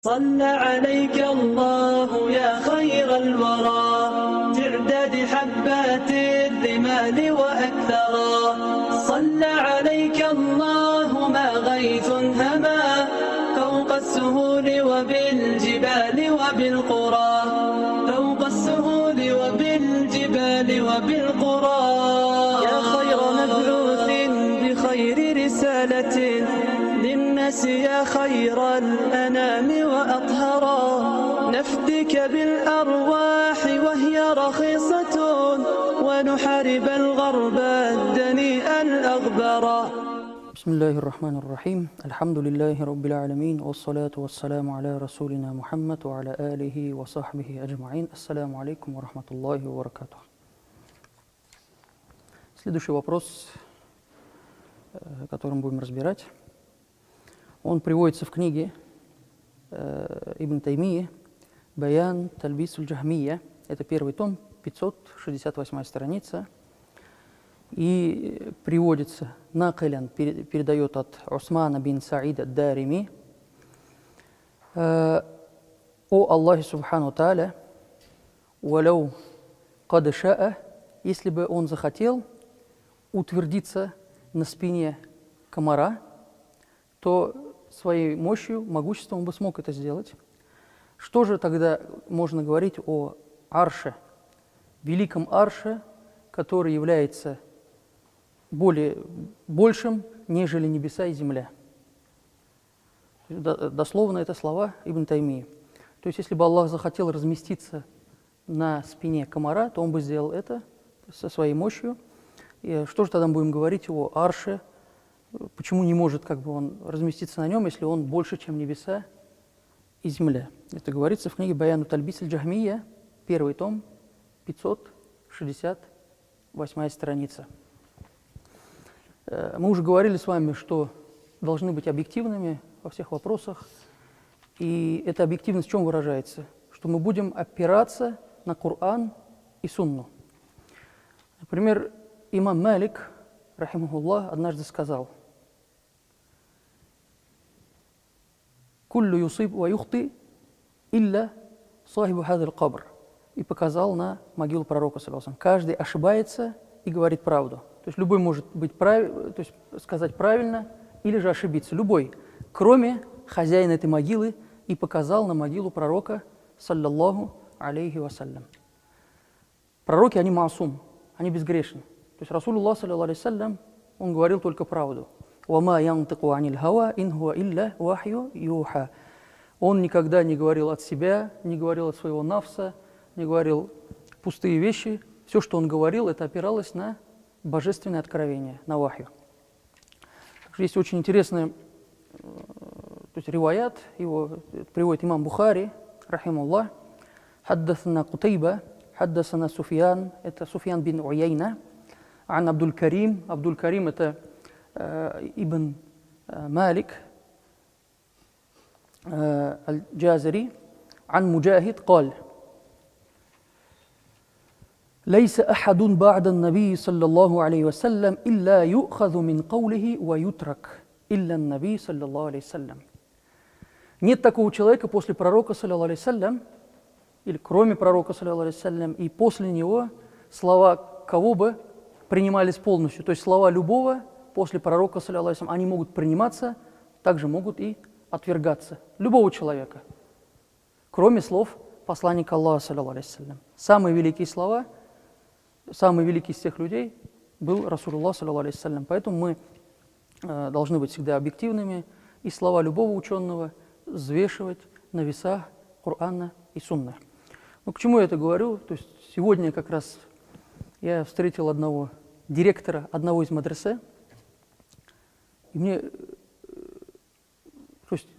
صلى عليك الله يا خير الورى تعداد حبات الرمال وأكثرا صلى عليك الله ما غيث هما فوق السهول وبالجبال وبالقرى فوق السهول وبالجبال وبالقرى يا خير مبعوث بخير رسالة للناس يا خير الأنام وأطهرا نفدك بالأرواح وهي رخيصة ونحارب الغرب الدنيء الأغبرا. بسم الله الرحمن الرحيم. الحمد لله رب العالمين والصلاة والسلام على رسولنا محمد وعلى آله وصحبه أجمعين. السلام عليكم ورحمة الله وبركاته. Следующий вопрос, который мы будем разбирать, он приводится в книге Ибн Таймии «Баян Тальбисуль Джахмия». Это первый том, 568 страница. И приводится, накалян передает от Усмана бин Саида ад-Дарими: «О Аллахе Субхану Тааля, валяу кад шаа, если бы он захотел утвердиться на спине комара, то своей мощью, могуществом он бы смог это сделать». Что же тогда можно говорить о арше, великом арше, который является большим, нежели небеса и земля? Дословно это слова Ибн Таймии. То есть, если бы Аллах захотел разместиться на спине комара, то он бы сделал это со своей мощью. И что же тогда мы будем говорить о арше? Почему не может он разместиться на нем, если он больше, чем небеса и земля? Это говорится в книге «Баяну Тальбисуль Джахмия», первый том, 568 страница. Мы уже говорили с вами, что должны быть объективными во всех вопросах. И эта объективность в чем выражается? Что мы будем опираться на Коран и Сунну. Например, имам Малик, рахимахуллах, однажды сказал: «Куллю юсиб ва юхти илля сахибу хадр кабр». И показал на могилу пророка, саллаллаху алейхи ва саллям. Каждый ошибается и говорит правду. То есть любой может быть то есть сказать правильно или же ошибиться. Любой, кроме хозяина этой могилы, и показал на могилу пророка, саллаллаху алейхи ва саллям. Пророки, они маасум, они безгрешны. То есть Расулуллах, саллаллаху алейхи ва саллям, он говорил только правду. «Вама янтику аниль хава ин хуа илля вахью юха». Он никогда не говорил от себя, не говорил от своего нафса, не говорил пустые вещи. Все, что он говорил, это опиралось на божественное откровение, на вахью. Также есть очень интересный риваят, его приводит имам Бухари, рахимуллах. «Хаддасана Кутайба, хаддасана Суфьян», это Суфьян бин Уяйна, «Ан Абдуль Карим». Абдуль Карим — это Ибн Малик аль-Джазари, «Ан Муджахид каль». «Лейса ахадун ба'дан наби саллаллаху алейхи ва саллям илля ю'хазу мин каулихи ва ютрак илля наби саллаллаху алейхи ва саллям». Нет такого человека после пророка, саллаллаху алейхи ва саллям, или кроме пророка, саллаллаху алейхи ва саллям, и после него слова кого бы принимались полностью. То есть слова любого после пророка, саллаллаху алейхи ва саллям, они могут приниматься, также могут и отвергаться. Любого человека, кроме слов посланника Аллаха, саллаллаху алейхи ва саллям. Самые великие слова, самый великий из всех людей был Расулуллах, саллаллаху алейхи ва саллям. Поэтому мы должны быть всегда объективными и слова любого ученого взвешивать на весах Корана и Сунны. Но к чему я это говорю? То есть сегодня как раз я встретил одного директора одного из мадресе, и мне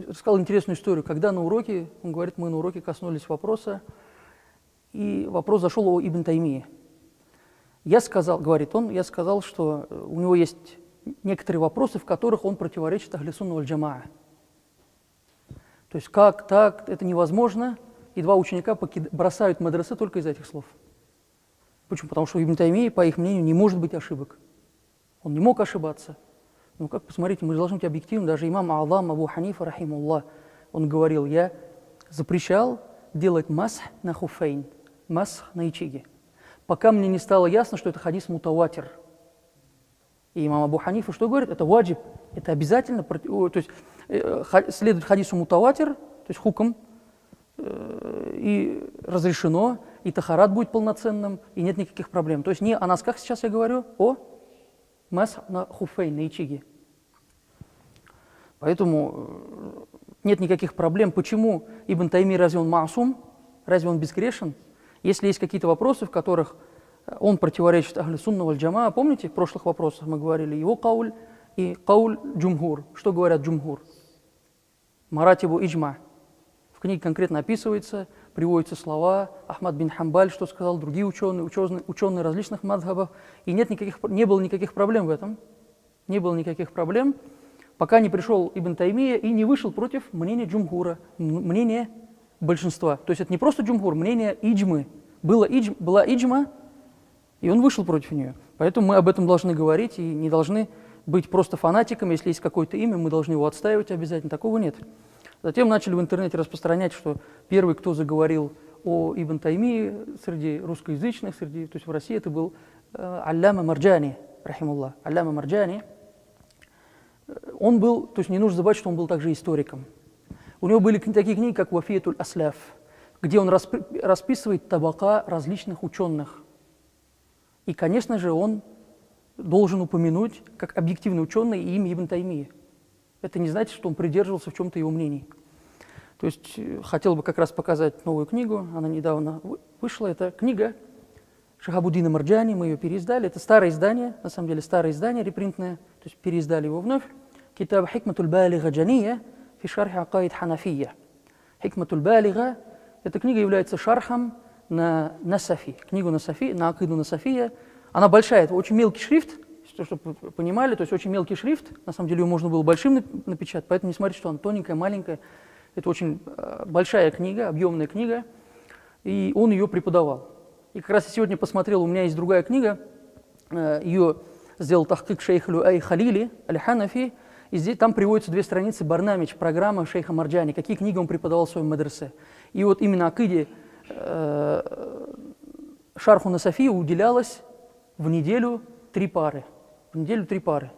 рассказал интересную историю. Когда на уроке, он говорит, мы на уроке коснулись вопроса, и вопрос зашел о Ибн Таймии. Я сказал, говорит он, что у него есть некоторые вопросы, в которых он противоречит Ахли Сунна валь Джамаа. То есть как так, это невозможно, и два ученика бросают мадресе только из-за этих слов. Почему? Потому что у Ибн Таймии, по их мнению, не может быть ошибок. Он не мог ошибаться. Ну как, посмотрите, мы должны быть объективны. Даже имам А'лам Абу Ханифа, рахимуллах, он говорил: я запрещал делать масх на хуфейн, масх на ячиге, пока мне не стало ясно, что это хадис мутаватир. И имам Абу Ханифа что говорит? Это ваджиб, это обязательно, то есть следует хадису мутаватир, то есть хукм, и разрешено, и тахарат будет полноценным, и нет никаких проблем. То есть не о носках сейчас я говорю, о масх на хуфейн, на ячиге. Поэтому нет никаких проблем. Почему Ибн Тайми, разве он маасум, разве он безгрешен? Если есть какие-то вопросы, в которых он противоречит ахлю сунна валь джамаа, помните, в прошлых вопросах мы говорили его кауль и кауль джумхур. Что говорят джумхур? Маратибу иджма. В книге конкретно описывается, приводятся слова Ахмад бин Хамбаль, что сказал, другие ученые различных мадхабов. И не было никаких проблем в этом. Не было никаких проблем, пока не пришел Ибн Таймия и не вышел против мнения джумхура, мнения большинства. То есть это не просто джумхур, мнение иджмы. Была иджма, и он вышел против нее. Поэтому мы об этом должны говорить и не должны быть просто фанатиками. Если есть какое-то имя, мы должны его отстаивать обязательно. Такого нет. Затем начали в интернете распространять, что первый, кто заговорил о Ибн Таймии среди русскоязычных, то есть в России, это был Алляма Марджани, рахимуллах. Алляма Марджани. Он был, то есть не нужно забывать, что он был также историком. У него были такие книги, как Вафиятуль Асляф, где он расписывает табака различных ученых. И, конечно же, он должен упомянуть, как объективный ученый, имя Ибн Таймии. Это не значит, что он придерживался в чем-то его мнений. То есть хотел бы как раз показать новую книгу, она недавно вышла, это книга Шахабуддина Марджани, мы ее переиздали, это старое издание, на самом деле старое издание, репринтное, то есть переиздали его вновь. Китаб Хикматуль Балига Джания фи шархи Акаид Ханафия. Хикматуль Балига, эта книга является шархом на Насафи, книгу Насафи, на Акиду Насафия. Она большая, это очень мелкий шрифт, чтобы вы понимали, то есть очень мелкий шрифт, на самом деле ее можно было большим напечатать, поэтому не смотрите, что она тоненькая, маленькая. Это очень большая книга, объемная книга, и он ее преподавал. И как раз я сегодня посмотрел, у меня есть другая книга, ее сделал тахкик шейх Люай Халили Аль-Ханафи, и здесь, там приводятся 2 страницы барнамидж, программа шейха Марджани, какие книги он преподавал в своем мадресе. И вот именно Акиде шарху Насафи уделялось в неделю 3 пары. В неделю 3 пары.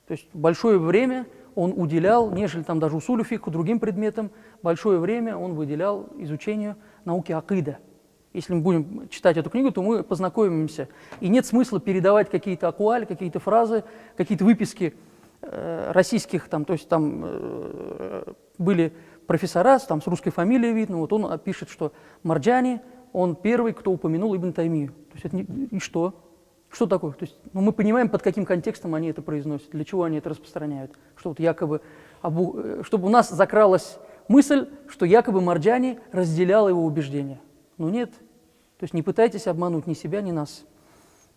То есть большое время он уделял, нежели там даже усулю фикху, другим предметам, большое время он выделял изучению науки акида. Если мы будем читать эту книгу, то мы познакомимся. И нет смысла передавать какие-то акуали, какие-то фразы, какие-то выписки российских, там, то есть там были профессора там, с русской фамилией видно, вот он пишет, что Марджани, он первый, кто упомянул Ибн Таймию. То есть это и что? Что такое? То есть, мы понимаем, под каким контекстом они это произносят, для чего они это распространяют. Что вот якобы, чтобы у нас закралась мысль, что якобы Марджани разделял его убеждения. Но нет. То есть не пытайтесь обмануть ни себя, ни нас.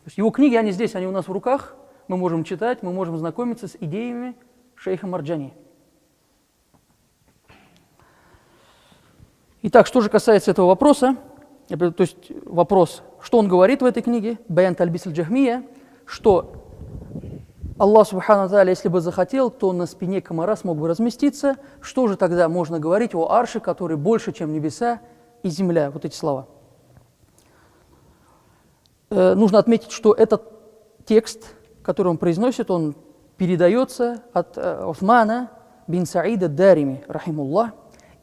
То есть его книги, они здесь, они у нас в руках, мы можем читать, мы можем знакомиться с идеями шейха Марджани. Итак, что же касается этого вопроса, то есть вопрос, что он говорит в этой книге, Баян Тальбис аль-Джахмия, что Аллах Субхану Тааля, если бы захотел, то на спине комара смог бы разместиться. Что же тогда можно говорить о арше, который больше, чем небеса и земля? Вот эти слова. Нужно отметить, что этот текст, который он произносит, он передается от Усмана бин Саида Дарими, рахимуллах,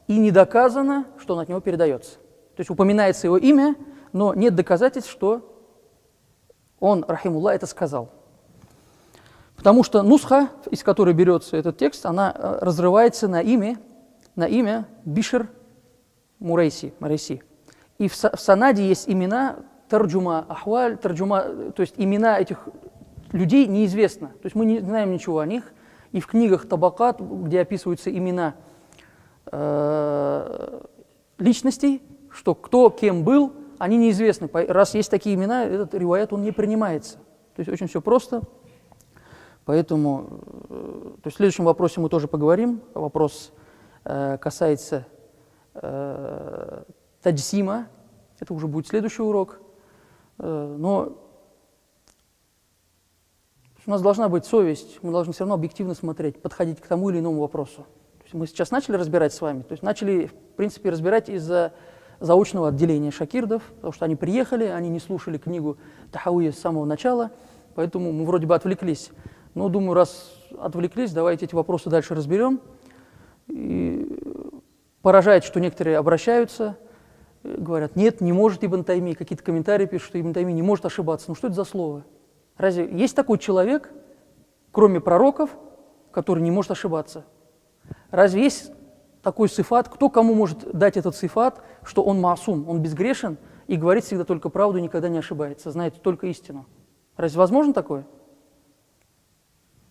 и не доказано, что он от него передается. То есть упоминается его имя, но нет доказательств, что он, рахимуллах, это сказал. Потому что нусха, из которой берется этот текст, она разрывается на имя Бишр Мурейси. И в санаде есть имена тарджума ахваль, тарджума, то есть имена этих людей неизвестно. То есть мы не знаем ничего о них. И в книгах Табакат, где описываются имена личностей, что кто кем был, они неизвестны. Раз есть такие имена, этот риваят, он не принимается. То есть очень все просто. Поэтому, то есть в следующем вопросе мы тоже поговорим. Вопрос касается таджсима. Это уже будет следующий урок. Но у нас должна быть совесть. Мы должны все равно объективно смотреть, подходить к тому или иному вопросу. Мы сейчас начали разбирать с вами, то есть начали, в принципе, разбирать из-за заочного отделения шакирдов, потому что они приехали, они не слушали книгу Тахауи с самого начала, поэтому мы вроде бы отвлеклись. Но думаю, раз отвлеклись, давайте эти вопросы дальше разберем. И поражает, что некоторые обращаются, говорят, нет, не может Ибн Тайми, какие-то комментарии пишут, что Ибн Тайми не может ошибаться. Ну что это за слово? Разве есть такой человек, кроме пророков, который не может ошибаться? Разве есть такой сифат, кто кому может дать этот сифат, что он маасум, он безгрешен и говорит всегда только правду и никогда не ошибается, знает только истину? Разве возможно такое?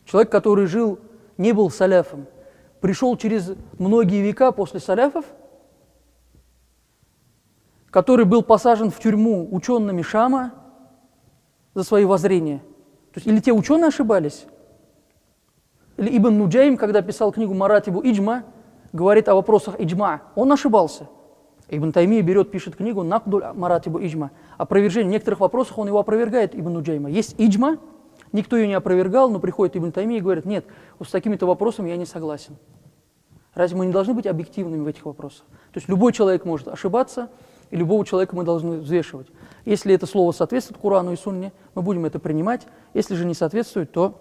Человек, который жил, не был саляфом, пришел через многие века после саляфов, который был посажен в тюрьму учеными Шама за свои воззрения. То есть, или те ученые ошибались, или Ибн Нуджайм, когда писал книгу «Маратибу Иджма», говорит о вопросах иджма, он ошибался. Ибн Тайми берет, пишет книгу «Накдуль Маратибу Иджма». Опровержение некоторых вопросов он его опровергает, Ибн Нуджайма. Есть иджма, никто ее не опровергал, но приходит Ибн Тайми и говорит, нет, вот с такими-то вопросами я не согласен. Разве мы не должны быть объективными в этих вопросах? То есть любой человек может ошибаться, и любого человека мы должны взвешивать. Если это слово соответствует Корану и Сунне, мы будем это принимать. Если же не соответствует, то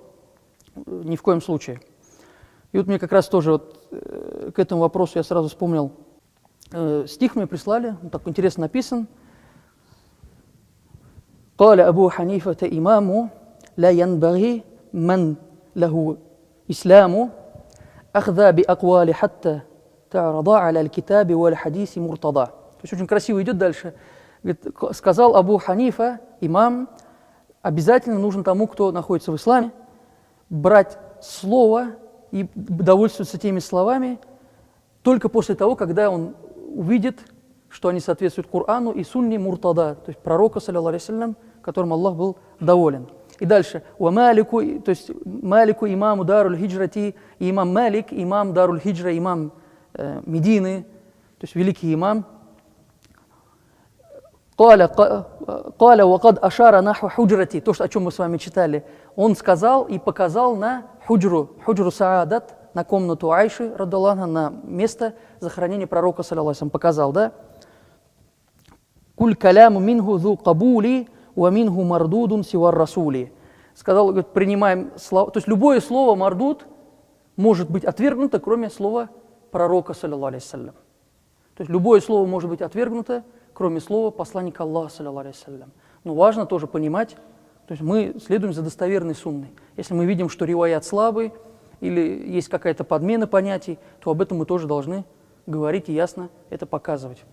ни в коем случае. И вот мне как раз тоже к этому вопросу я сразу вспомнил. Стих мне прислали, он так интересно написан. قال أبو حنيفة إمام لا ينبغي من له إسلام أخذ بأقوال حتى تعرض على الكتاب والحديث مرتضى. То есть очень красиво идет дальше. Говорит, сказал Абу Ханифа, имам, обязательно нужно тому, кто находится в исламе, брать слово и довольствоваться теми словами только после того, когда он увидит, что они соответствуют Корану и Сунне Муртада, то есть пророка, саллаллаху алейхи вассалям, которым Аллах был доволен. И дальше, Малику, то есть Малику имаму Даруль Хиджрати, имам Малик, имам Даруль Хиджра, имам Медины, то есть великий имам. Каля вакад ашара наху худжрати, то, о чем мы с вами читали, он сказал и показал на худжру Саадат, на комнату Айши, радаллаху, на место захоронения пророка, саллаллаху алейхи, показал, да? Куль каляму минху зу кабули, ва минху мардудун сивар расули. Сказал, говорит, принимаем слова, то есть любое слово мардуд может быть отвергнуто, кроме слова пророка, саллаллаху алейхи вассалям. То есть любое слово может быть отвергнуто, кроме слова посланника Аллаха, саллаллаху алейхи вассалям. Но важно тоже понимать, то есть мы следуем за достоверной сунной. Если мы видим, что риваят слабый, или есть какая-то подмена понятий, то об этом мы тоже должны говорить и ясно это показывать.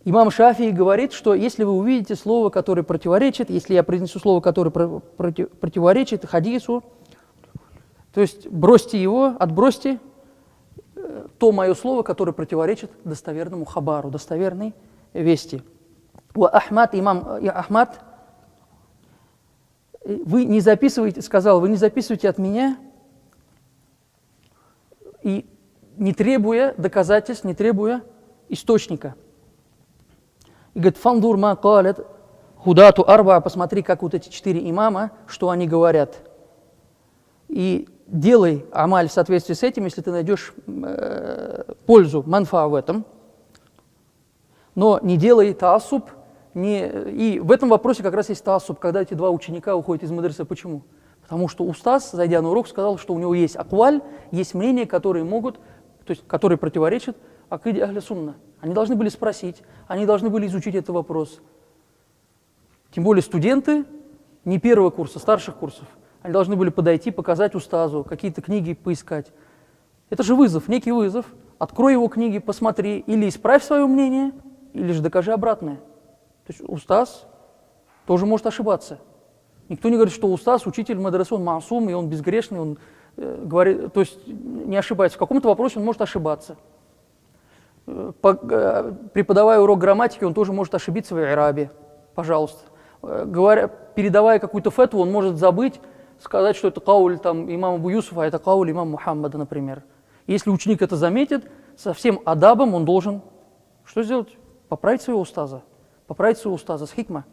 Имам Шафии говорит, что если вы увидите слово, которое противоречит, если я произнесу слово, которое противоречит хадису, то есть бросьте его, отбросьте то мое слово, которое противоречит достоверному хабару, достоверной вести. Ахмад, имам Ахмад, вы не записывайте, сказал, вы не записывайте от меня и не требуя доказательств, не требуя источника. И говорит, фандур ма калят худату арба, посмотри, как вот эти 4 имама, что они говорят. И делай амаль в соответствии с этим, если ты найдешь пользу, манфа в этом. Но не делай таассуб. И в этом вопросе как раз есть таассуб, когда эти 2 ученика уходят из мадраса. Почему? Потому что устаз, зайдя на урок, сказал, что у него есть акваль, есть мнения, которые могут, то есть которые противоречат акиде ахли сунна. Они должны были спросить, они должны были изучить этот вопрос. Тем более студенты не первого курса, старших курсов. Они должны были подойти, показать устазу, какие-то книги поискать. Это же вызов, некий вызов. Открой его книги, посмотри, или исправь свое мнение, или же докажи обратное. То есть устаз тоже может ошибаться. Никто не говорит, что устаз, учитель мадрасы, он маасум, и он безгрешный, он говорит, то есть не ошибается. В каком-то вопросе он может ошибаться. Преподавая урок грамматики, он тоже может ошибиться в ирабе. Пожалуйста. Передавая какую-то фетву, он может забыть, сказать, что это кауль там, имама Абу Юсуфа, а это кауль имама Мухаммада, например. Если ученик это заметит, со всем адабом он должен что сделать? Поправить своего устаза. Поправить своего устаза с хикма.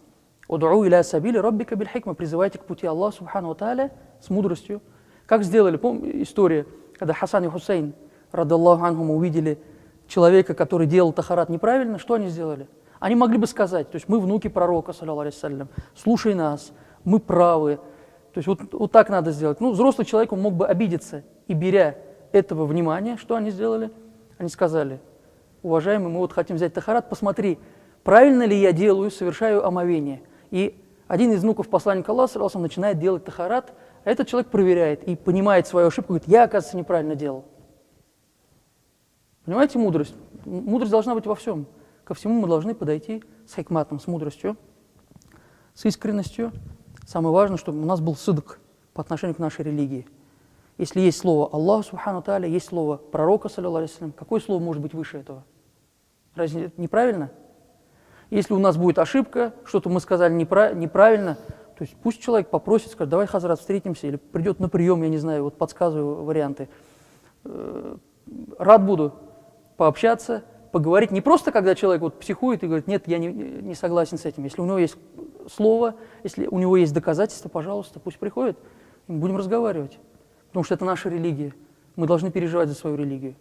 «Уд'у иля сабили раббика биль хикма». Призывайте к пути Аллаха, субхану ва тааля, с мудростью. Как сделали, помните история, когда Хасан и Хусейн, радаллаху анхум, увидели человека, который делал тахарат неправильно, что они сделали? Они могли бы сказать, то есть мы внуки пророка, саллаллаху алейхи вассалям, слушай нас, мы правы. То есть вот так надо сделать. Ну, взрослый человек, он мог бы обидеться, и беря этого внимания, что они сделали? Они сказали: уважаемый, мы вот хотим взять тахарат, посмотри, правильно ли я делаю, совершаю омовение. И один из внуков посланника Аллаха, саллаллаху алейхи вассалям, начинает делать тахарат, а этот человек проверяет и понимает свою ошибку, говорит: я, оказывается, неправильно делал. Понимаете мудрость? Мудрость должна быть во всем. Ко всему мы должны подойти с хикматом, с мудростью, с искренностью. Самое важное, чтобы у нас был сыдк по отношению к нашей религии. Если есть слово Аллах, субхану тааля, есть слово пророка, саллаллаху алейхи вассалям, какое слово может быть выше этого? Разве это неправильно? Если у нас будет ошибка, что-то мы сказали неправильно, то есть пусть человек попросит, скажет: давай, хазрат, встретимся, или придет на прием, я не знаю, вот подсказываю варианты. Рад буду пообщаться, поговорить. Не просто, когда человек вот психует и говорит: нет, я не согласен с этим. Если у него есть слово, если у него есть доказательства, пожалуйста, пусть приходит, и мы будем разговаривать. Потому что это наша религия. Мы должны переживать за свою религию.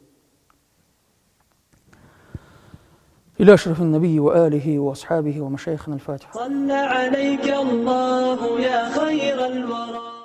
إلى أشرف النبي وآله وأصحابه ومشايخنا الفاتحة. صلى عليك الله يا خير الورى.